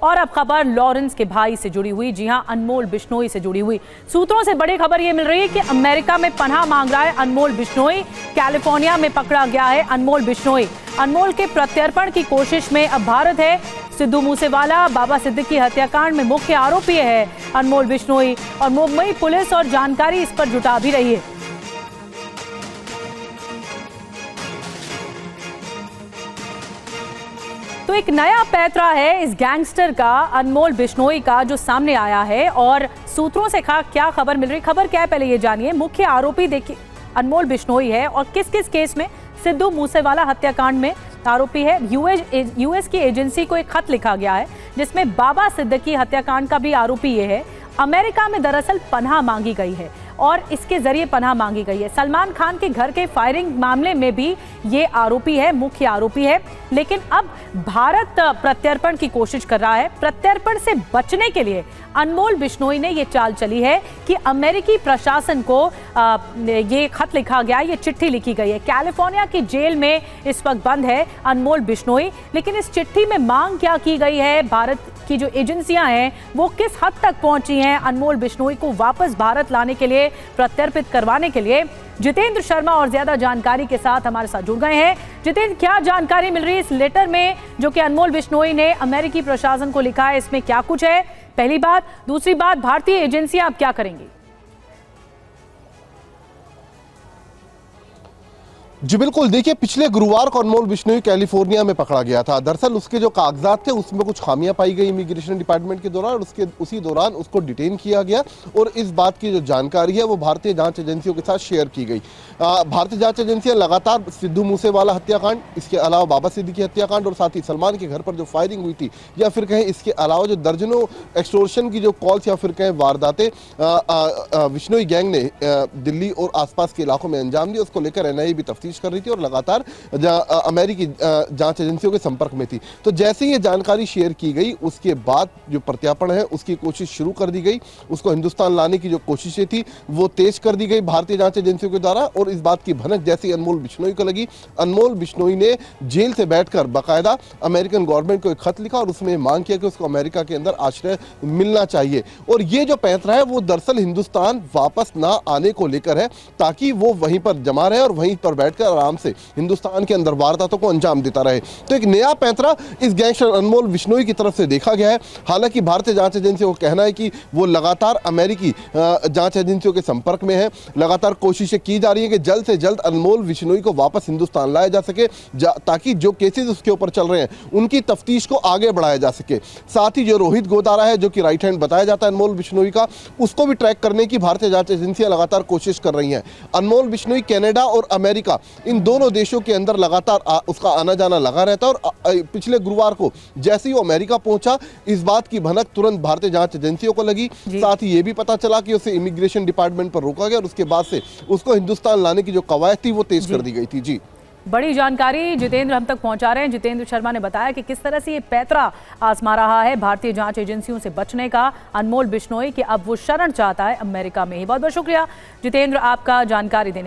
और अब खबर लॉरेंस के भाई से जुड़ी हुई, जी हां, अनमोल बिश्नोई से जुड़ी हुई। सूत्रों से बड़ी खबर यह मिल रही है कि अमेरिका में पनाह मांग रहा है अनमोल बिश्नोई। कैलिफोर्निया में पकड़ा गया है अनमोल बिश्नोई। अनमोल के प्रत्यर्पण की कोशिश में अब भारत है। सिद्धू मूसेवाला, बाबा सिद्दीकी हत्याकांड में मुख्य आरोपी है अनमोल बिश्नोई और मुंबई पुलिस और जानकारी इस पर जुटा भी रही है। तो एक नया पैंतरा है इस गैंगस्टर का, अनमोल बिश्नोई का, जो सामने आया है और सूत्रों से क्या खबर मिल रही, खबर क्या है पहले ये जानिए। मुख्य आरोपी देखिए अनमोल बिश्नोई है और किस किस केस में? सिद्धू मूसेवाला हत्याकांड में आरोपी है। यूएस की एजेंसी को एक खत लिखा गया है जिसमें बाबा सिद्दीकी हत्याकांड का भी आरोपी ये है। अमेरिका में दरअसल पनाह मांगी गई है और इसके जरिए पनाह मांगी गई है। सलमान खान के घर के फायरिंग मामले में भी ये आरोपी है, मुख्य आरोपी है। लेकिन अब भारत प्रत्यर्पण की कोशिश कर रहा है। प्रत्यर्पण से बचने के लिए अनमोल बिश्नोई ने ये चाल चली है कि अमेरिकी प्रशासन को ये खत लिखा गया, ये चिट्ठी लिखी गई है। कैलिफोर्निया की जेल में इस वक्त बंद है अनमोल बिश्नोई, लेकिन इस चिट्ठी में मांग क्या की गई है, भारत की जो एजेंसियां हैं वो किस हद तक पहुंची हैं अनमोल बिश्नोई को वापस भारत लाने के लिए, प्रत्यर्पित करवाने के लिए। जितेंद्र शर्मा और ज्यादा जानकारी के साथ हमारे साथ जुड़ गए हैं। जितेंद्र, क्या जानकारी मिल रही है इस लेटर में जो कि अनमोल बिश्नोई ने अमेरिकी प्रशासन को लिखा है, इसमें क्या कुछ है? पहली बात। दूसरी बात, भारतीय एजेंसियां अब क्या करेंगी? जी बिल्कुल, देखिए पिछले गुरुवार को अनमोल बिश्नोई कैलिफोर्निया में पकड़ा गया था। दरअसल उसके जो कागजात थे उसमें कुछ खामियां पाई गई इमिग्रेशन डिपार्टमेंट के दौरान, उसी दौरान उसको डिटेन किया गया और इस बात की जो जानकारी है वो भारतीय जांच एजेंसियों के साथ शेयर की गई। भारतीय जांच एजेंसियां लगातार सिद्धू मूसेवाला हत्याकांड, इसके अलावा बाबा सिद्दीकी हत्याकांड और साथ ही सलमान के घर पर जो फायरिंग हुई थी, या फिर कहें इसके अलावा जो दर्जनों एक्सटॉर्शन की जो कॉल्स या फिर कहें वारदातें बिश्नोई गैंग ने दिल्ली और आसपास के इलाकों में अंजाम दी, उसको लेकर एनआईए भी तफ्तीश कर रही थी और लगातार अमेरिकी जांच एजेंसियों के संपर्क में थी। तो जैसे ही ये जानकारी शेयर की गई उसके बाद जो प्रत्यार्पण है उसकी कोशिश शुरू कर दी गई। उसको हिंदुस्तान लाने की जो कोशिशें थी वो तेज कर दी गई भारतीय जांच एजेंसियों के द्वारा। और इस बात की भनक जैसी अनमोल बिश्नोई को लगी, अनमोल बिश्नोई ने जेल से बैठकर बाकायदा अमेरिकन गवर्नमेंट को एक खत लिखा और उसमें मांग किया कि उसको अमेरिका के अंदर आश्रय मिलना चाहिए। और ये जो पैंतरा है वो दरअसल हिंदुस्तान वापस ना आने को लेकर है, ताकि वो वहीं पर जमा रहे और वहीं पर बैठकर आराम से हिंदुस्तान के अंदर वारदातों को अंजाम देता रहे। तो एक नया पैंतरा इस गैंगस्टर अनमोल बिश्नोई की तरफ से देखा गया है। हालांकि भारतीय जांच एजेंसियों को कहना है कि वो लगातार अमेरिकी जांच एजेंसियों के संपर्क में है। लगातार कोशिशें की जा रही है कि जल्द से जल्द अनमोल बिश्नोई को वापस हिंदुस्तान लाया जा सके, ताकि जो केसेस उसके ऊपर चल रहे हैं उनकी तफ्तीश को आगे बढ़ाया जा सके। साथ ही जो रोहित गोदारा है, जो कि राइट हैंड बताया जाता है अनमोल बिश्नोई का, उसको भी ट्रैक करने की भारतीय जांच एजेंसियां लगातार कोशिश कर रही हैं। अनमोल बिश्नोई कनाडा और अमेरिका, इन दोनों देशों के अंदर लगातार उसका आना जाना लगा रहता है। और पिछले गुरुवार को जैसे ही वो अमेरिका पहुंचा, इस बात की भनक तुरंत भारतीय जांच एजेंसियों को लगी। साथ ही ये भी पता चला कि उसे इमिग्रेशन डिपार्टमेंट पर रोका गया और उसके बाद से उसको हिंदुस्तान लाने की जो कवायद थी वो तेज कर दी गई थी। जी, बड़ी जानकारी जितेंद्र हम तक पहुंचा रहे हैं। जितेंद्र शर्मा ने बताया कि किस तरह से ये पैंतरा आजमा रहा है भारतीय जांच एजेंसियों से बचने का अनमोल बिश्नोई, कि अब वो शरण चाहता है अमेरिका में ही। बहुत बहुत शुक्रिया जितेंद्र आपका जानकारी देने